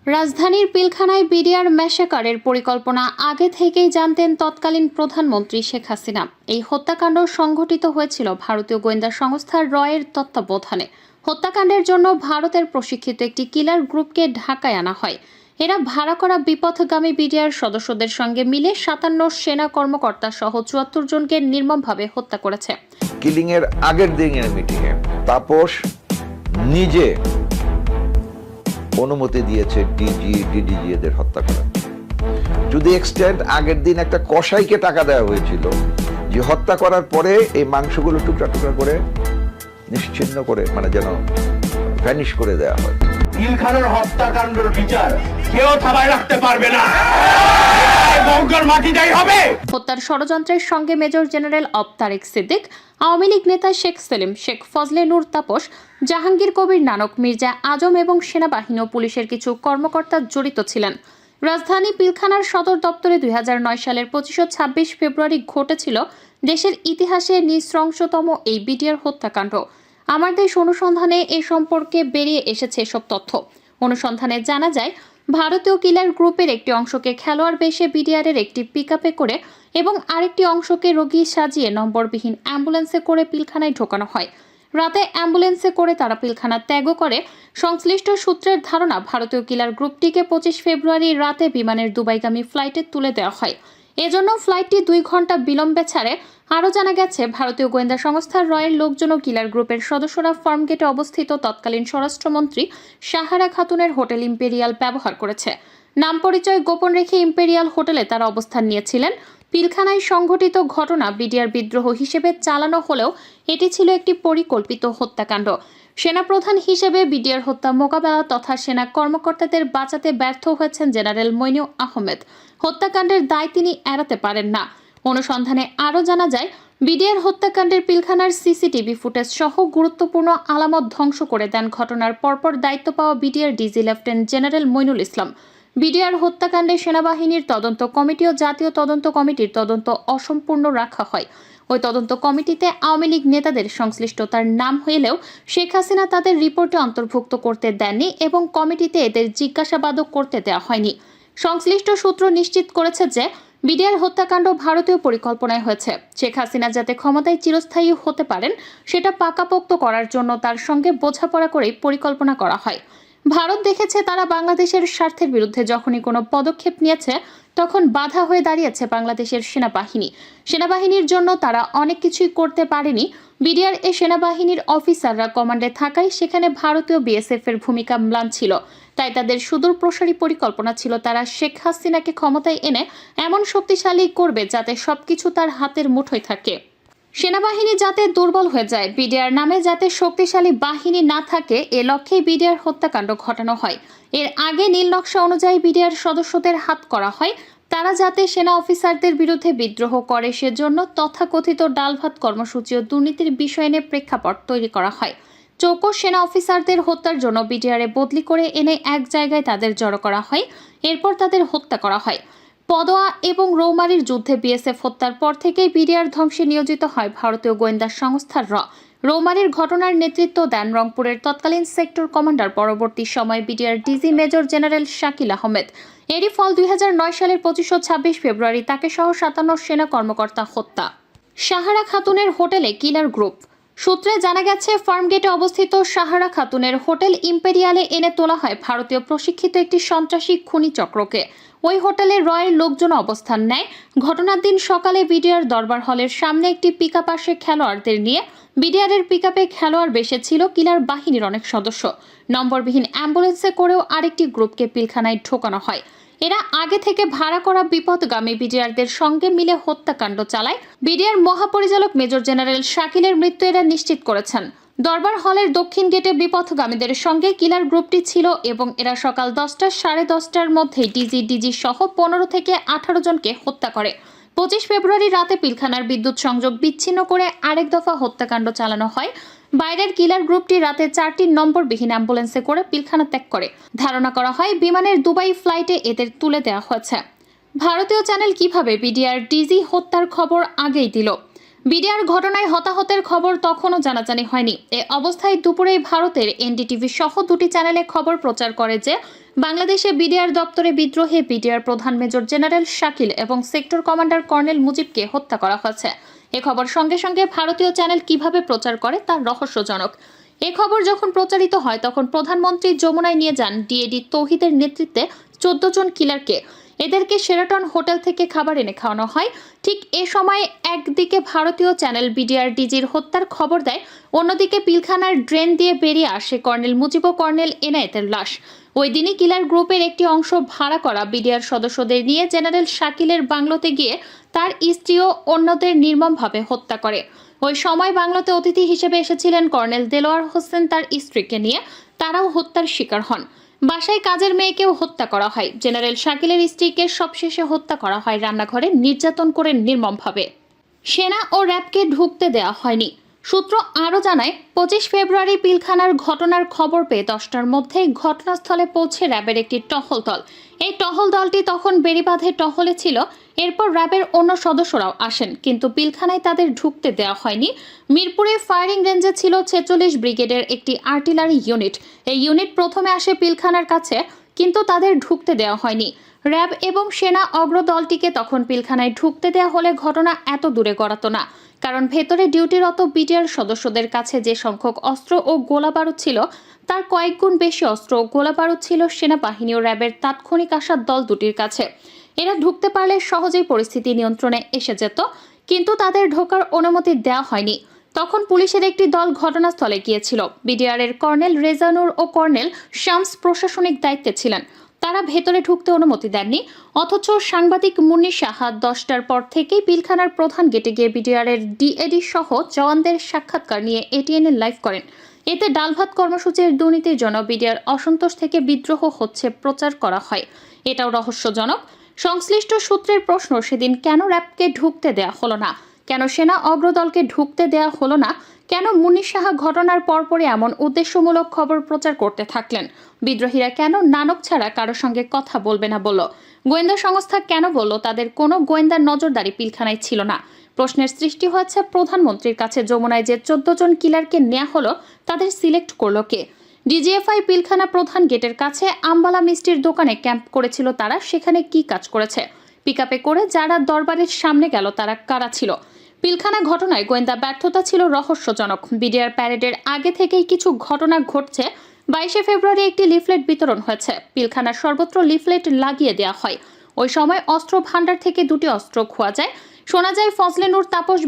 রাজধানীর পিলখানায় বিডিআর ম্যাসাকারের পরিকল্পনা আগে থেকেই জানতেন তৎকালীন প্রধানমন্ত্রী শেখ হাসিনা। এই হত্যাকাণ্ড সংঘটিত হয়েছিল ভারতীয় গোয়েন্দা সংস্থা রয়ের তত্ত্বাবধানে। হত্যাকাণ্ডের জন্য ভারতের প্রশিক্ষিত একটি কিলার গ্রুপকে ঢাকায় আনা হয়। এরা ভাড়া করা বিপথগামী বিডিআর সদস্যদের সঙ্গে মিলে ৫৭ সেনা কর্মকর্তা সহ ৭৪ জনকে নির্মমভাবে হত্যা করেছে। কিলিং এর আগের দিনের মিটিংয়ে তাপস নিজে অনুমতি দিয়েছে ডিডিজি এদের হত্যা করার। যদি এক্সটেন্ড আগের দিন একটা কসাইকে টাকা দেওয়া হয়েছিল যে হত্যা করার পরে এই মাংসগুলো টুকরা টুকরা করে নিশ্চিহ্ন করে যেন ভ্যানিশ করে দেওয়া হয়। পিলখানার হত্যাকাণ্ডের বিচার কেউ থামায় রাখতে পারবে না। হত্যার ষড়যন্ত্রের সঙ্গে মেজর জেনারেল অব তারেক সিদ্দিক, আওয়ামী লীগ নেতা শেখ সেলিম, শেখ ফজলে নূর তাপস, জাহাঙ্গীর কবির নানক, মির্জা আজম এবং সেনাবাহিনী ও পুলিশের কিছু কর্মকর্তা জড়িত ছিলেন। রাজধানী পিলখানার সদর দপ্তরে ২০০৯ সালের ২৫-২৬ ফেব্রুয়ারি ঘটেছিল দেশের ইতিহাসে নৃশংসতম এই বিডিআর হত্যাকাণ্ড। আমার দেশ অনুসন্ধানে এ সম্পর্কে বেরিয়ে এসেছে এসব তথ্য। অনুসন্ধানে জানা যায়, ভারতীয় কিলার গ্রুপের একটি অংশকে খেলোয়াড় বেশে বিডিআরের একটি পিকআপে করে এবং আরেকটি অংশকে রোগী সাজিয়ে নম্বরবিহীন অ্যাম্বুলেন্সে করে পিলখানায় ঢোকানো হয়। রাতে অ্যাম্বুলেন্সে করে তারা পিলখানা ত্যাগও করে। সংশ্লিষ্ট সূত্রের ধারণা, ভারতীয় কিলার গ্রুপটিকে ২৫ ফেব্রুয়ারি রাতে বিমানের দুবাইগামী ফ্লাইটে তুলে দেওয়া হয়। এজন্য ফ্লাইটটি ২ ঘন্টা বিলম্বে ছাড়ে। আরও জানা গেছে, ভারতীয় গোয়েন্দা সংস্থার রয়ের লোকজন ও কিলার গ্রুপের সদস্যরা ফার্মগেটে অবস্থিত তৎকালীন স্বরাষ্ট্রমন্ত্রী সাহারা খাতুনের হোটেল ইম্পেরিয়াল ব্যবহার করেছে। নাম পরিচয় গোপন রেখে ইম্পেরিয়াল হোটেলে তারা অবস্থান নিয়েছিলেন। পিলখানায় সংঘটিত ঘটনা বিডিআর বিদ্রোহ হিসেবে চালানো হলেও এটি ছিল একটি পরিকল্পিত হত্যাকাণ্ড। সেনাপ্রধান হিসেবে বিডিআর হত্যা মোকাবেলা তথা সেনা কর্মকর্তাদের বাঁচাতে ব্যর্থ হয়েছেন জেনারেল মইনু আহমেদ। হত্যাকাণ্ডের দায় তিনি এড়াতে পারেন না। অনুসন্ধানে আরও জানা যায়, বিডিআর হত্যাকাণ্ডের পিলখানার সিসিটিভি ফুটেজ সহ গুরুত্বপূর্ণ আলামত ধ্বংস করে দেন ঘটনার পরপর দায়িত্ব পাওয়া BDR DG lieutenant general Moinul Islam. BDR হত্যাকাণ্ডে সেনাবাহিনীর তদন্ত কমিটি ও জাতীয় তদন্ত কমিটির তদন্ত অসম্পূর্ণ রাখা হয়। ওই তদন্ত কমিটিতে আওয়ামী লীগ নেতাদের সংশ্লিষ্টতার নাম হলেও শেখ হাসিনা তাদের রিপোর্টে অন্তর্ভুক্ত করতে দেননি এবং কমিটিতে এদের জিজ্ঞাসাবাদও করতে দেওয়া হয়নি। সংশ্লিষ্ট সূত্র নিশ্চিত করেছে যে বিডিআর হত্যাকাণ্ড ভারতীয় পরিকল্পনায় হয়েছে। শেখ হাসিনা যাতে ক্ষমতায় চিরস্থায়ী হতে পারেন সেটা পাকাপোক্ত করার জন্য তার সঙ্গে বোঝাপড়া করেই পরিকল্পনা করা হয়। ভারত দেখেছে, তারা বাংলাদেশের স্বার্থের বিরুদ্ধে যখনই কোনো পদক্ষেপ নিয়েছে তখন বাধা হয়ে দাঁড়িয়েছে বাংলাদেশের সেনাবাহিনী। সেনাবাহিনীর জন্য তারা অনেক কিছুই করতে পারেনি। বিডিআর এ সেনাবাহিনীর অফিসাররা কমান্ডে থাকায় সেখানে ভারতীয় বিএসএফ এর ভূমিকা ম্লান ছিল। তাই তাদের সুদূর প্রসারী পরিকল্পনা ছিল তারা শেখ হাসিনাকে ক্ষমতায় এনে এমন শক্তিশালী করবে যাতে সবকিছু তার হাতের মুঠোয় থাকে। সেনাবাহিনী যাতে দুর্বল হয়ে যায়, বিডিআর নামে যাতে শক্তিশালী বাহিনী না থাকে, এ লক্ষ্যে বিডিআর হত্যাকাণ্ড ঘটানো হয়। এর আগে নীল নকশা অনুযায়ী বিডিআর সদস্যদের হাত করা হয়। তারা যাতে সেনা অফিসারদের বিরুদ্ধে বিদ্রোহ করে সেজন্য তথাকথিত ডাল ভাত কর্মসূচি ও দুর্নীতির বিষয় নিয়ে প্রেক্ষাপট তৈরি করা হয়। চৌকস সেনা অফিসারদের হত্যার জন্য বিডিআরে বদলি করে এনে এক জায়গায় তাদের জড়ো করা হয়। এরপর তাদের হত্যা করা হয়। পদোয়া এবং রৌমারীর যুদ্ধে বিএসএফ হত্যার পর থেকেই বিডিআর ধ্বংসে নিয়োজিত হয় ভারতীয় গোয়েন্দা সংস্থার রৌমারীর ঘটনার নেতৃত্ব দেন রংপুরের তৎকালীন সেক্টর কমান্ডার, পরবর্তী সময় BDR DG major general Shakil Ahmed. এরই ফল ২০০৯ সালের ২৫-২৬ ফেব্রুয়ারি তাকে সহ ৫৭ সেনা কর্মকর্তা হত্যা। সাহারা খাতুনের হোটেলে কিলার গ্রুপ। সূত্রে জানা গেছে, ফার্মগেটে অবস্থিত সাহারা খাতুনের হোটেল ইম্পেরিয়ালে এনে তোলা হয় ভারতীয় প্রশিক্ষিত একটি সন্ত্রাসী খুনি চক্রকে। ওই হোটেলে রয়ের লোকজন অবস্থান নেয়। ঘটনার দিন সকালে বিডিআর দরবার হলের সামনে একটি পিকআপ আসে খেলোয়াড়দের নিয়ে। বিডিআরের পিকআপে খেলোয়াড় বেশে ছিল কিলার বাহিনীর অনেক সদস্য। নম্বরবিহীন অ্যাম্বুলেন্সে করেও আরেকটি গ্রুপকে পিলখানায় ঢোকানো হয়। এরা আগে থেকে ভাড়া করা বিপথগামী বিডিআরদের সঙ্গে মিলে হত্যাকাণ্ড চালায়। বিডিআর মহাপরিচালক মেজর জেনারেল শাকিলের মৃত্যু এরা নিশ্চিত করেছেন। দরবার হলের দক্ষিণ গেটে বিপথগামীদের সঙ্গে কিলার গ্রুপটি ছিল এবং এরা সকাল 10টা সাড়ে 10টার মধ্যে ডিজি সহ 15 থেকে 18 জনকে হত্যা করে। 25 ফেব্রুয়ারি রাতে পিলখানার বিদ্যুৎ সংযোগ বিচ্ছিন্ন করে আরেক দফা হত্যাকাণ্ড চালানো হয়। বাইরের কিলার গ্রুপটি রাতে 4টি নম্বরবিহীন অ্যাম্বুলেন্সে করে পিলখানা ত্যাগ করে। ধারণা করা হয় বিমানের দুবাই ফ্লাইটে এদের তুলে দেওয়া হয়েছে। ভারতীয় চ্যানেল কিভাবে বিডিআর ডিজি হত্যার খবর আগেই দিল? বিডিআর ঘটনায় হতাহতের খবর তখনও জানাজানি হয়নি। এ অবস্থায় দুপুরে ভারতের এনডিটিভি সহ দুটি চ্যানেলে খবর প্রচার করে যে বাংলাদেশে বিডিআর দপ্তরে বিদ্রোহে বিডিআর প্রধান মেজর জেনারেল শাকিল এবং সেক্টর কমান্ডার কর্নেল মুজিবকে হত্যা করা হয়েছে। এ খবর সঙ্গে সঙ্গে ভারতীয় চ্যানেল কিভাবে প্রচার করে তা রহস্যজনক। এ খবর যখন প্রচারিত হয় তখন প্রধানমন্ত্রী যমুনায় নিয়ে যান ডিএডি তৌহিদের নেতৃত্বে 14 জন কিলারকে। এদেরকে শেরাটন হোটেল থেকে খাবার এনে খাওয়ানো হয়। ঠিক এ সময় একদিকে ভারতীয় চ্যানেল বিডিআর ডিজির হত্যার খবর দেয়, অন্যদিকে পিলখানার ড্রেন দিয়ে বেরিয়ে আসে কর্নেল মুজিব ও কর্নেল এনায়েতের লাশ। ওই দিনই কিলার গ্রুপের একটি অংশ ভাড়া করা বিডিআর সদস্যদের নিয়ে জেনারেল শাকিলের বাংলোতে গিয়ে তার স্ত্রী ও অন্যদের নির্মমভাবে হত্যা করে। ওই সময় বাংলোতে অতিথি হিসেবে এসেছিলেন কর্নেল দেলোয়ার হোসেন তার স্ত্রীকে নিয়ে, তারাও হত্যার শিকার হন। বাসায় কাজের মেয়েকেও হত্যা করা হয়। জেনারেল শাকিলের স্ত্রীকে সবশেষে হত্যা করা হয় রান্নাঘরে নির্যাতন করে নির্মমভাবে। সেনা ও র্যাবকে ঢুকতে দেওয়া হয়নি। সূত্র আরও জানায়, 25 ফেব্রুয়ারি পিলখানার ঘটনার খবর পেয়ে 10টার মধ্যেই ঘটনাস্থলে পৌঁছে র্যাবের একটি টহল দল। এই টহল দলটি তখন বেড়িবাঁধে টহলে ছিল। এরপর র্যাবের অন্য সদস্যরাও আসেন, কিন্তু পিলখানায় তাদের ঢুকতে দেওয়া হয়নি। মিরপুরে ফায়ারিং রেঞ্জে ছিল 46 ব্রিগেডের একটি আর্টিলারি ইউনিট। এই ইউনিট প্রথমে আসে পিলখানার কাছে, কিন্তু তাদের ঢুকতে দেওয়া হয়নি। র্যাব এবং সেনা অগ্রদলটিকে তখন পিলখানায় ঢুকতে দেওয়া হলে ঘটনা এত দূরে গড়াতো না, কারণ ভেতরে ডিউটিরত বিডিআর সদস্যদের কাছে যে সংখ্যক অস্ত্র ও গোলাবারুদ ছিল তার কয়েক গুণ বেশি অস্ত্র ও গোলাবারুদ ছিল সেনাবাহিনী ও র্যাবের তাৎক্ষণিক আসা দল দুটির কাছে। এরা ঢুকতে পারলে সহজেই পরিস্থিতি নিয়ন্ত্রণে এসে যেত, কিন্তু তাদের ঢোকার অনুমতি দেওয়া হয়নি। তখন পুলিশের একটি দল ঘটনাস্থলে গিয়েছিল। বিডিআর এর কর্নেল রেজানুর ও কর্নেল শামস প্রশাসনিক দায়িত্বে ছিলেন। তারা ভেতরে ঢুকতে অনুমতি দেননি। অথচ সাংবাদিক মুন্নি সাহা 10টার পর থেকেই পিলখানার প্রধান গেটে গিয়ে বিডিআর এর ডিএডি সহ জওয়ানদের সাক্ষাৎকার নিয়ে এটিএন লাইভ করেন। এতে ডালভাত কর্মসূচির দুর্নীতির জন্য বিডিআর অসন্তোষ থেকে বিদ্রোহ হচ্ছে প্রচার করা হয়। এটাও রহস্যজনক। সংশ্লিষ্ট সূত্রের প্রশ্ন, সেদিন কেন র্যাবকে ঢুকতে দেয়া হলো না? কেন সেনা অগ্রদলকে ঢুকতে দেয়া হলো না? কেন মুন্নি সাহা ঘটনার পরপরই এমন উদ্দেশ্যমূলক খবর প্রচার করতে থাকলেন? বিদ্রোহীরা কেন নানক ছাড়া কারোর সঙ্গে কথা বলবে না বলল? গোয়েন্দা সংস্থা কেন বলল তাদের কোনো গোয়েন্দার নজরদারি পিলখানায় ছিল না? প্রশ্নের সৃষ্টি হয়েছে প্রধানমন্ত্রীর কাছে। যমুনায় যে 14 জন কিলারকে নেওয়া হলো তাদের সিলেক্ট করলো কে? ডিজিএফআই পিলখানা প্রধান গেটের কাছে আম্বালা মিষ্টির দোকানে ক্যাম্প করেছিল তারা, সেখানে কি কাজ করেছে? পিকআপে করে যারা দরবারের সামনে গেল তারা কারা ছিল? পিলখানা ঘটনায় গোয়েন্দা ব্যর্থতা ছিল রহস্যজনক। বিডিআর প্যারেডের আগে থেকেই কিছু ঘটনা ঘটছে। 22 ফেব্রুয়ারি একটি লিফলেট বিতরণ হয়েছে। পিলখানার সর্বত্র লিফলেট লাগিয়ে দেওয়া হয়। ওই সময় অস্ত্র ভান্ডার থেকে 2টি অস্ত্র খোয়া যায়। শোনা যায় ফজলে নূর তাপস